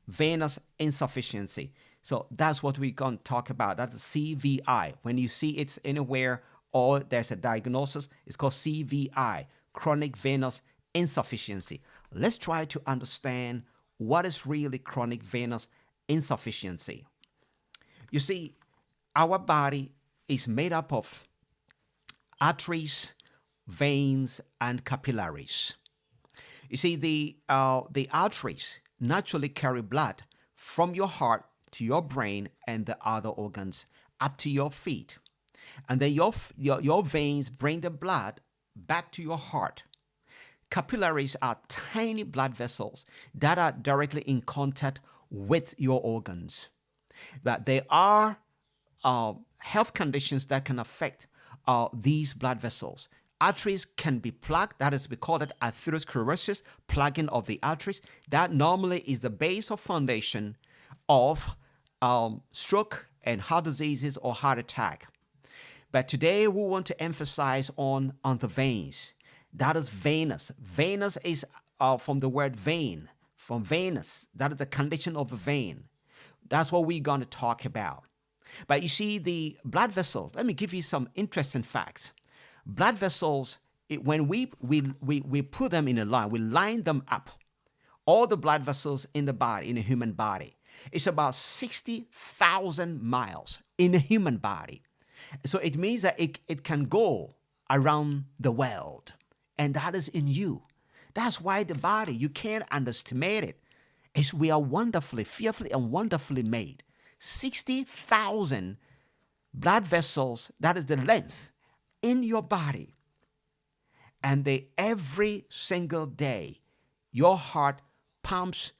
venous insufficiency. So that's what we're going to talk about. That's CVI. When you see it's anywhere or there's a diagnosis, it's called CVI, chronic venous insufficiency. Let's try to understand what is really chronic venous insufficiency. You see, our body is made up of arteries, veins, and capillaries. You see, the arteries naturally carry blood from your heart to your brain and the other organs up to your feet. And then your veins bring the blood back to your heart. Capillaries are tiny blood vessels that are directly in contact with your organs. But there are health conditions that can affect these blood vessels. Arteries can be plugged. That is, we call it atherosclerosis, plugging of the arteries. That normally is the base or foundation of stroke and heart diseases or heart attack. But today we want to emphasize on the veins. That is venous. Venous is from the word vein, from venous. That is the condition of a vein. That's what we're going to talk about. But you see, the blood vessels, let me give you some interesting facts. Blood vessels, when we put them in a line, we line them up. All the blood vessels in the body, in the human body, it's about 60,000 miles in the human body. So it means that it can go around the world. And that is in you. That's why the body, you can't underestimate it. We are wonderfully, fearfully, and wonderfully made. 60,000 blood vessels, that is the length in your body. And every single day, your heart pumps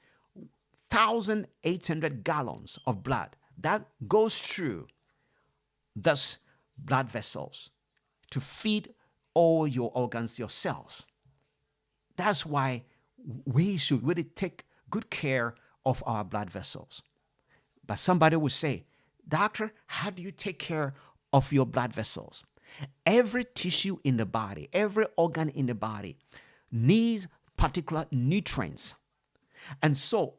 1,800 gallons of blood. That goes through those blood vessels to feed all your organs, your cells. That's why we should really take good care of our blood vessels. But somebody would say, doctor, how do you take care of your blood vessels? Every tissue in the body, every organ in the body needs particular nutrients. And so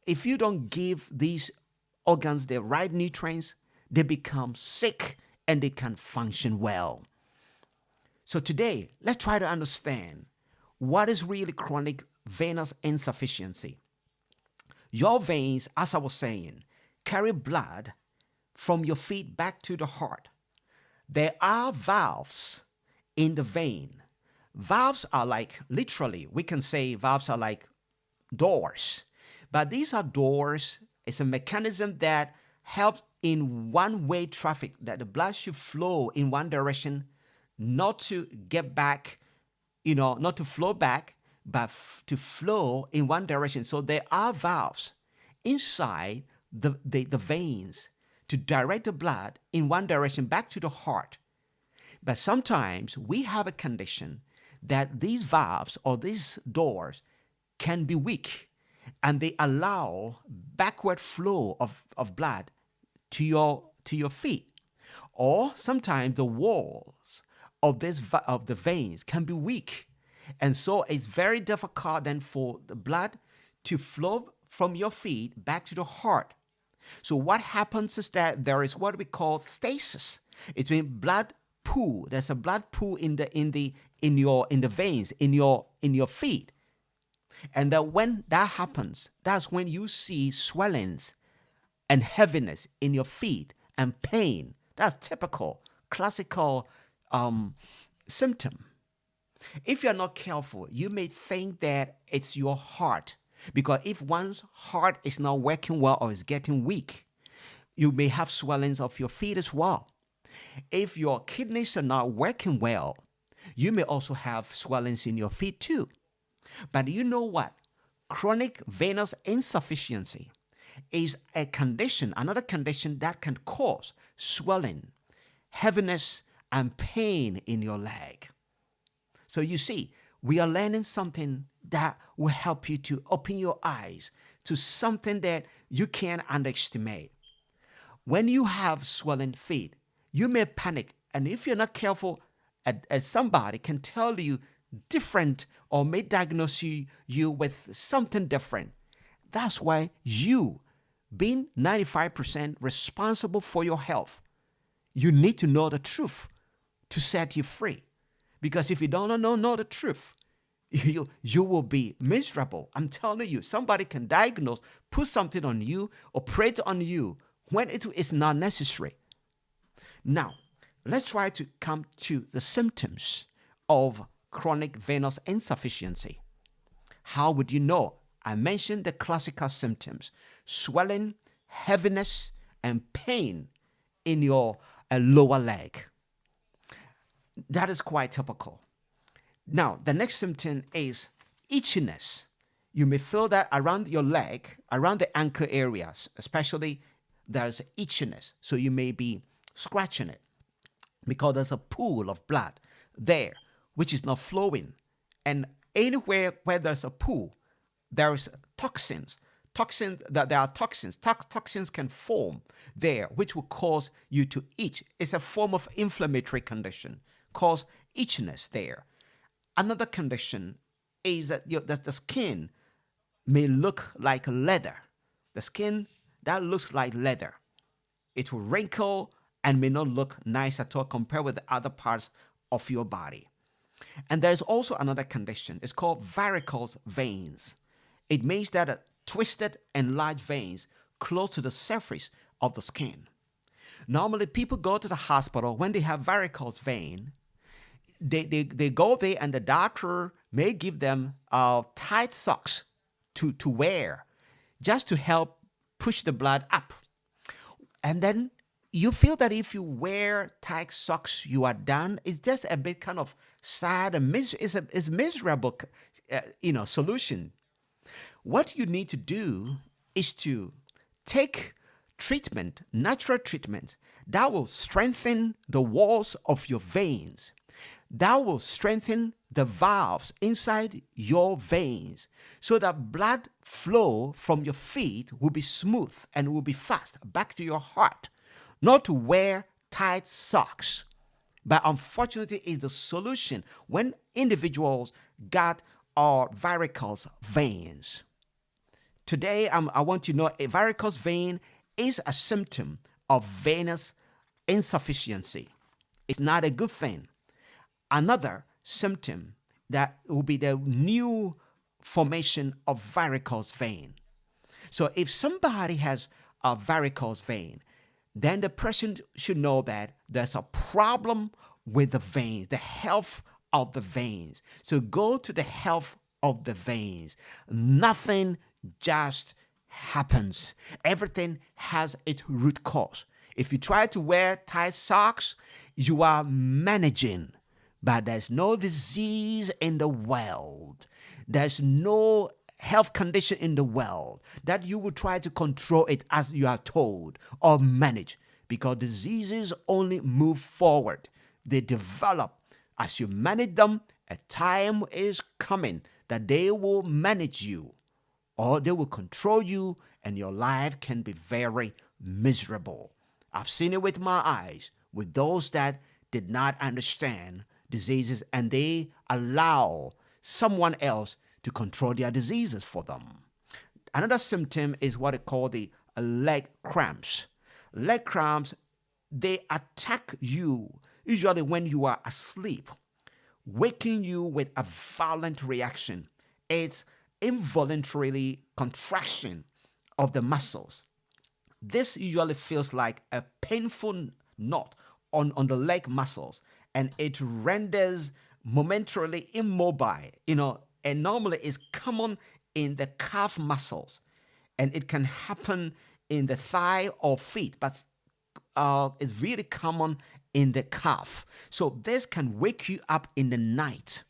if you don't give these organs the right nutrients, they become sick and they can't function well. So today, let's try to understand what is really chronic venous insufficiency. Your veins, as I was saying, carry blood from your feet back to the heart. There are valves in the vein. Valves are like, literally, we can say valves are like doors. But these are doors. It's a mechanism that helps in one-way traffic, that the blood should flow in one direction, not to get back, not to flow back, but to flow in one direction. So there are valves inside the veins to direct the blood in one direction back to the heart. But sometimes we have a condition that these valves or these doors can be weak, and they allow backward flow of blood to your feet. Or sometimes the walls of the veins can be weak. And so it's very difficult then for the blood to flow from your feet back to the heart. So what happens is that there is what we call stasis. It's when blood pool. There's a blood pool in the veins in your feet. And that when that happens, that's when you see swellings and heaviness in your feet and pain. That's typical, classical symptom. If you're not careful, you may think that it's your heart, because if one's heart is not working well or is getting weak, you may have swellings of your feet as well. If your kidneys are not working well, you may also have swellings in your feet too. But you know what? Chronic venous insufficiency is a condition, another condition that can cause swelling, heaviness, and pain in your leg. So you see, we are learning something that will help you to open your eyes to something that you can't underestimate. When you have swollen feet, you may panic, and if you're not careful, as somebody can tell you different or may diagnose you with something different. That's why you, being 95% responsible for your health, you need to know the truth to set you free. Because if you don't know the truth, you will be miserable. I'm telling you, somebody can diagnose, put something on you, operate on you when it is not necessary. Now, let's try to come to the symptoms of chronic venous insufficiency. How would you know? I mentioned the classical symptoms: swelling, heaviness, and pain in your lower leg. That is quite typical. Now, the next symptom is itchiness. You may feel that around your leg, around the ankle areas, especially, there's itchiness. So you may be scratching it because there's a pool of blood there which is not flowing. And anywhere where there's a pool, there's toxins. There are toxins. Toxins can form there, which will cause you to itch. It's a form of inflammatory condition, cause itchiness there. Another condition is that the skin may look like leather. The skin that looks like leather. It will wrinkle and may not look nice at all compared with the other parts of your body. And there's also another condition. It's called varicose veins. It means that twisted and large veins close to the surface of the skin. Normally, people go to the hospital when they have varicose vein. They go there and the doctor may give them tight socks to wear just to help push the blood up. And then you feel that if you wear tight socks, you are done. It's just a bit kind of sad and it's miserable, solution. What you need to do is to take treatment, natural treatment, that will strengthen the walls of your veins. That will strengthen the valves inside your veins so that blood flow from your feet will be smooth and will be fast back to your heart. Not to wear tight socks. But unfortunately, is the solution when individuals got varicose veins. Today, I want you to know a varicose vein is a symptom of venous insufficiency. It's not a good thing. Another symptom that will be the new formation of varicose vein. So if somebody has a varicose vein, then the person should know that there's a problem with the veins, the health of the veins. So go to the health of the veins. Nothing just happens. Everything has its root cause. If you try to wear tight socks, you are managing. But there's no disease in the world. There's no health condition in the world that you will try to control it as you are told or manage, because diseases only move forward. They develop. As you manage them, a time is coming that they will manage you or they will control you and your life can be very miserable. I've seen it with my eyes with those that did not understand diseases and they allow someone else to control their diseases for them. Another symptom is what they call the leg cramps. Leg cramps, they attack you usually when you are asleep, waking you with a violent reaction. It's involuntarily contraction of the muscles. This usually feels like a painful knot on the leg muscles, and it renders momentarily immobile, and normally it's common in the calf muscles, and it can happen in the thigh or feet, but it's really common in the calf. So this can wake you up in the night.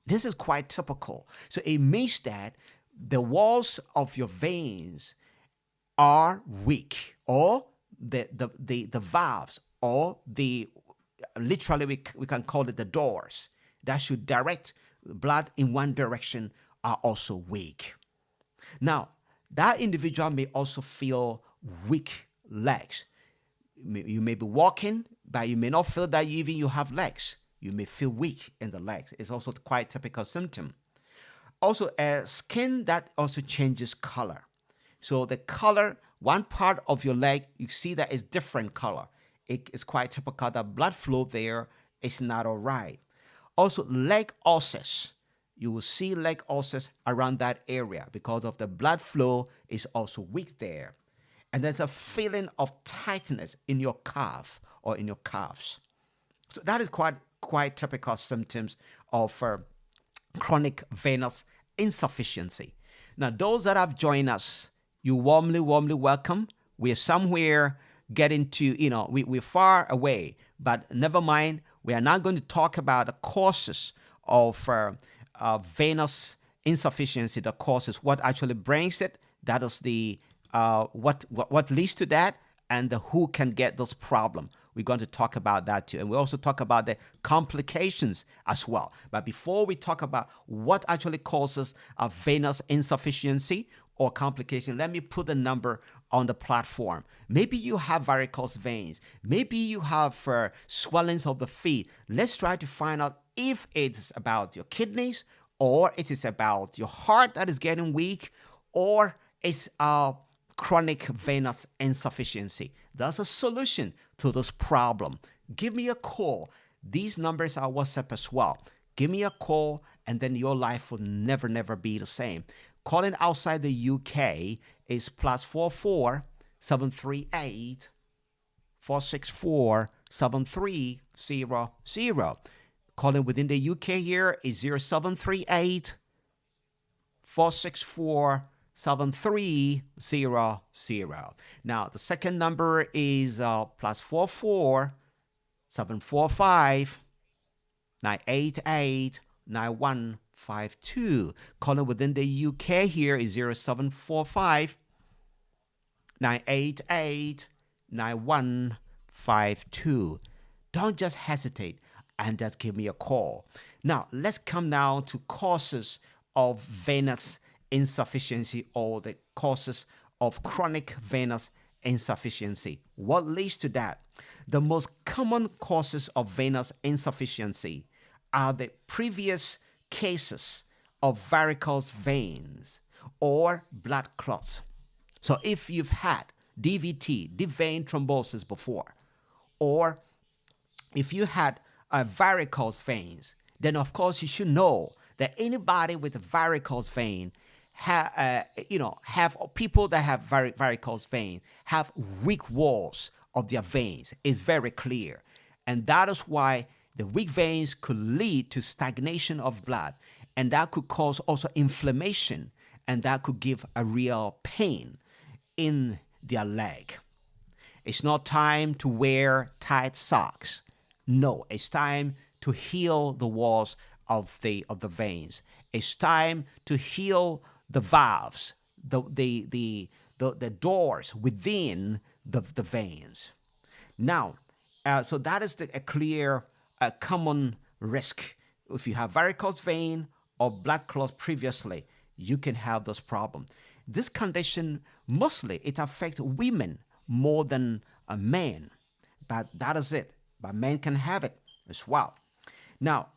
This is quite typical. So it means that the walls of your veins are weak, or the valves, or literally we can call it the doors that should direct blood in one direction are also weak. Now, that individual may also feel weak legs. You may be walking, but you may not feel that you have legs. You may feel weak in the legs. It's also quite a typical symptom. Also, a skin that also changes color. So the color, one part of your leg, you see that is different color. It is quite typical that blood flow there is not all right. Also, leg ulcers. You will see leg ulcers around that area because of the blood flow is also weak there. And there's a feeling of tightness in your calf or in your calves. So that is quite typical symptoms of chronic venous insufficiency. Now, those that have joined us, you warmly welcome. We're somewhere getting to, we're far away, but never mind. We are not going to talk about the causes of venous insufficiency, the causes, what actually brings it. That is the what leads to that, and the who can get this problem. We're going to talk about that too. And we also talk about the complications as well. But before we talk about what actually causes a venous insufficiency or complication, let me put a number on the platform. Maybe you have varicose veins. Maybe you have swellings of the feet. Let's try to find out if it's about your kidneys, or it is about your heart that is getting weak, or it's chronic venous insufficiency. There's a solution to this problem. Give me a call. These numbers are WhatsApp as well. Give me a call, and then your life will never be the same. Calling outside the UK is +44 738 464 7300. Calling within the UK here is 0738 464 7300. Now, the second number is +44 745 988 9152. Calling within the UK here is 0745 988 9152. Don't just hesitate and just give me a call. Now, let's come now to causes of venous insufficiency, or the causes of chronic venous insufficiency. What leads to that? The most common causes of venous insufficiency are the previous cases of varicose veins or blood clots. So if you've had DVT, deep vein thrombosis before, or if you had varicose veins, then of course you should know that anybody with a varicose vein have people that have varicose veins have weak walls of their veins. It's very clear. And that is why the weak veins could lead to stagnation of blood, and that could cause also inflammation, and that could give a real pain in their leg. It's not time to wear tight socks. No, it's time to heal the walls of the veins. It's time to heal the valves, the doors within the veins. Now, so that is a clear common risk. If you have varicose vein or blood clots previously, you can have this problem. This condition, mostly it affects women more than men, but that is it. But men can have it as well. Now,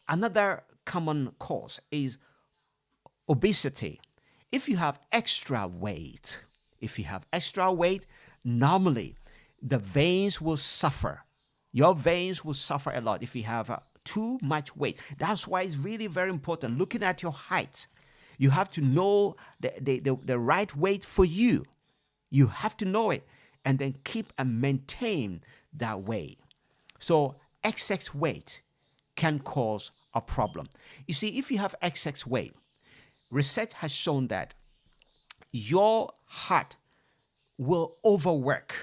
another common cause is obesity. If you have extra weight, normally the veins will suffer. Your veins will suffer a lot if you have too much weight. That's why it's really very important. Looking at your height, you have to know the right weight for you. You have to know it, and then keep and maintain that weight. So excess weight can cause a problem. You see, if you have excess weight, research has shown that your heart will overwork,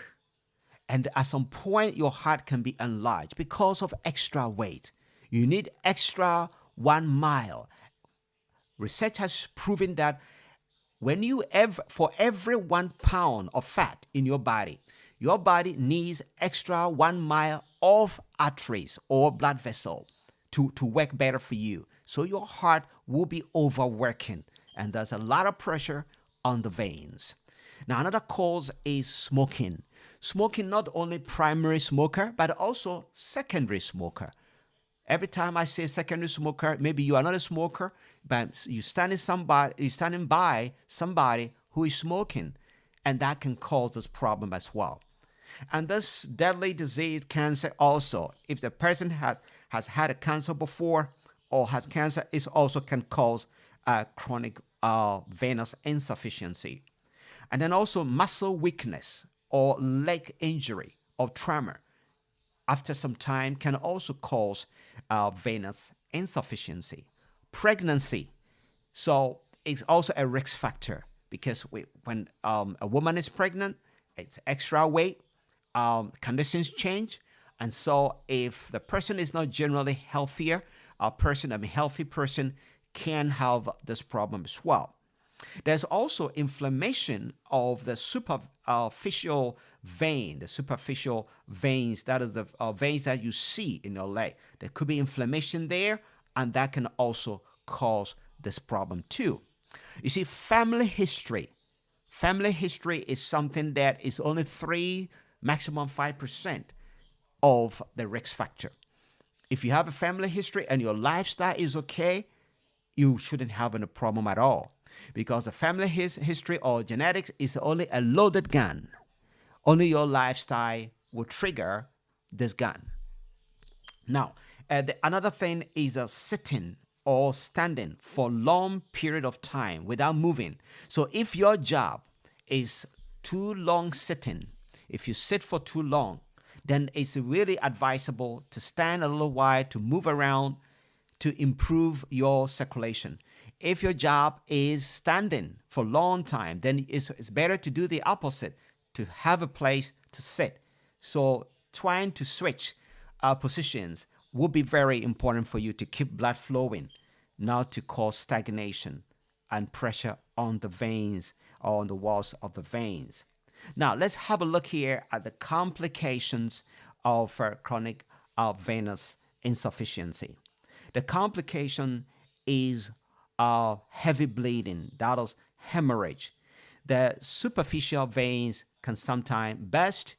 and at some point your heart can be enlarged because of extra weight. You need extra 1 mile. Research has proven that for every 1 pound of fat in your body needs extra 1 mile of arteries or blood vessel to work better for you. So your heart will be overworking, and there's a lot of pressure on the veins. Now, another cause is smoking. Smoking, not only primary smoker, but also secondary smoker. Every time I say secondary smoker, maybe you are not a smoker, but you're standing by somebody who is smoking, and that can cause this problem as well. And this deadly disease, cancer, also, if the person has had a cancer before or has cancer, it also can cause chronic venous insufficiency. And then also muscle weakness or leg injury or trauma after some time can also cause venous insufficiency. Pregnancy, so it's also a risk factor because when a woman is pregnant, it's extra weight, conditions change, and so if the person is not generally healthier, healthy person can have this problem as well. There's also inflammation of the superficial vein, the superficial veins, that is the veins that you see in your leg. There could be inflammation there, and that can also cause this problem too. You see, family history. Family history is something that is only 3, maximum 5% of the risk factor. If you have a family history and your lifestyle is okay, you shouldn't have any problem at all. Because the family history or genetics is only a loaded gun. Only your lifestyle will trigger this gun. Now, another thing is sitting or standing for long period of time without moving. So if your job is too long sitting, if you sit for too long, then it's really advisable to stand a little while, to move around, to improve your circulation. If your job is standing for a long time, then it's better to do the opposite, to have a place to sit. So trying to switch positions will be very important for you to keep blood flowing, not to cause stagnation and pressure on the veins or on the walls of the veins. Now, let's have a look here at the complications of chronic venous insufficiency. The complication is heavy bleeding, that is hemorrhage. The superficial veins can sometimes burst,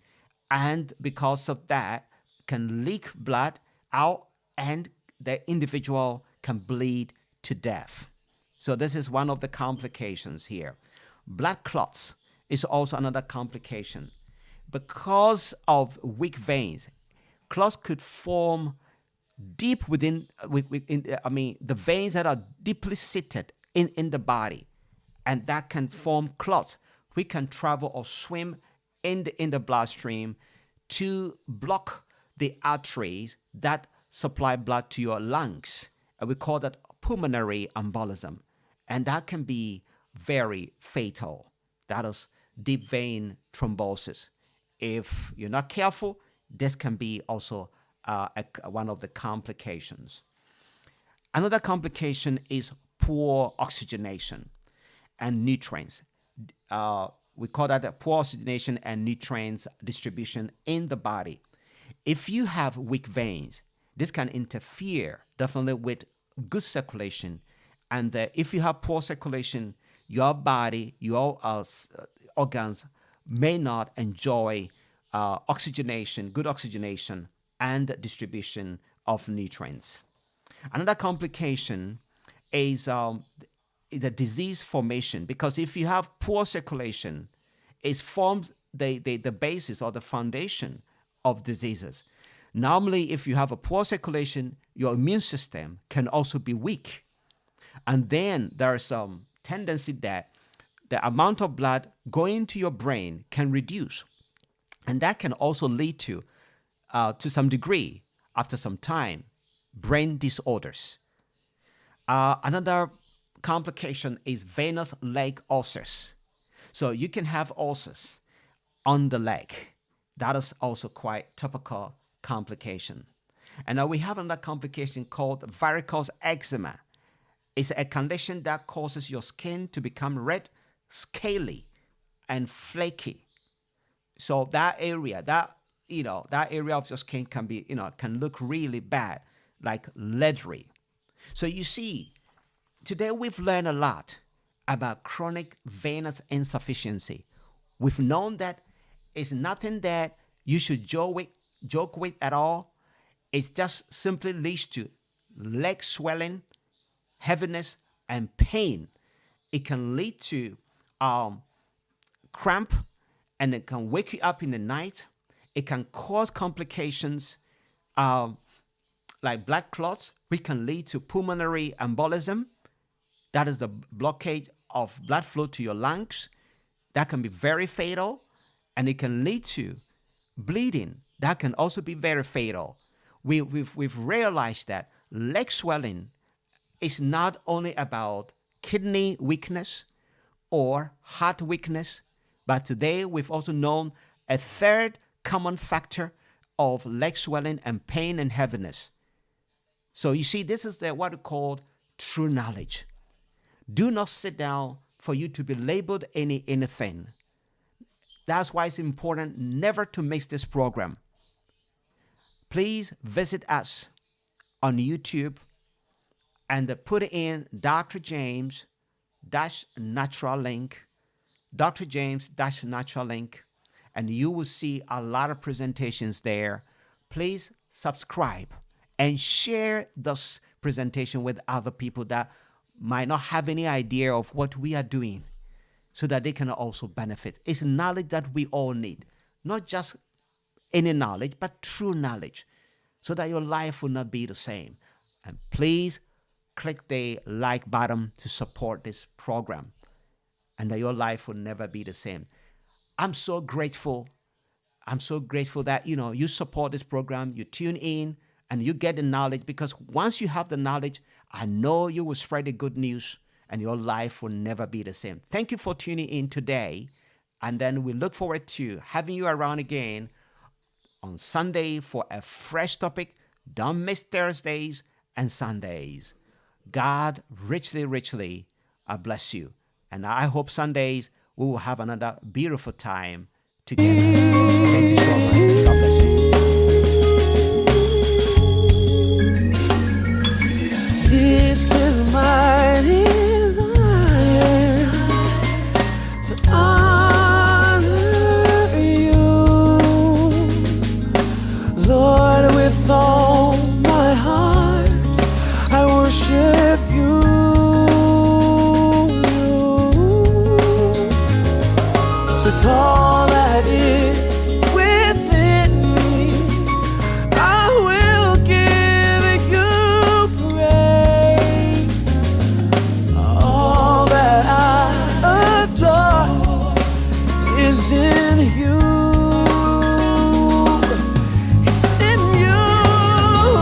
and because of that, can leak blood out, and the individual can bleed to death. So this is one of the complications here. Blood clots is also another complication. Because of weak veins, clots could form deep within the veins that are deeply seated in the body, and that can form clots. We can travel or swim in the bloodstream to block the arteries that supply blood to your lungs, and we call that pulmonary embolism, and that can be very fatal. That is deep vein thrombosis. If you're not careful, this can be also one of the complications. Another complication is poor oxygenation and nutrients. We call that a poor oxygenation and nutrients distribution in the body. If you have weak veins, this can interfere definitely with good circulation. And if you have poor circulation, your body, your organs may not enjoy oxygenation, good oxygenation, and distribution of nutrients. Another complication is the disease formation, because if you have poor circulation, it forms the basis or the foundation of diseases. Normally, if you have a poor circulation, your immune system can also be weak. And then there is some tendency that the amount of blood going to your brain can reduce. And that can also lead to some degree, after some time, brain disorders. Another complication is venous leg ulcers. So you can have ulcers on the leg. That is also quite typical complication. And now we have another complication called varicose eczema. It's a condition that causes your skin to become red, scaly, and flaky. So that area of your skin can be, can look really bad, like leathery. So you see, today we've learned a lot about chronic venous insufficiency. We've known that it's nothing that you should joke with at all. It just simply leads to leg swelling, heaviness, and pain. It can lead to cramp, and it can wake you up in the night. It can cause complications like blood clots, which can lead to pulmonary embolism. That is the blockage of blood flow to your lungs. That can be very fatal, and it can lead to bleeding. That can also be very fatal. We've realized that leg swelling is not only about kidney weakness or heart weakness, but today we've also known a third common factor of leg swelling and pain and heaviness. So you see, this is what we call true knowledge. Do not sit down for you to be labeled anything. That's why it's important never to miss this program. Please visit us on YouTube and put in Dr. James Natural Link, Dr. James Natural Link, and you will see a lot of presentations there. Please subscribe and share this presentation with other people that might not have any idea of what we are doing, so that they can also benefit. It's knowledge that we all need, not just any knowledge, but true knowledge, so that your life will not be the same. And please click the like button to support this program, and that your life will never be the same. I'm so grateful. I'm so grateful that you support this program, you tune in, and you get the knowledge, because once you have the knowledge, I know you will spread the good news, and your life will never be the same. Thank you for tuning in today, and then we look forward to having you around again on Sunday for a fresh topic. Don't miss Thursdays and Sundays. God richly, richly bless you. And I hope Sundays we will have another beautiful time together. Thank you so much.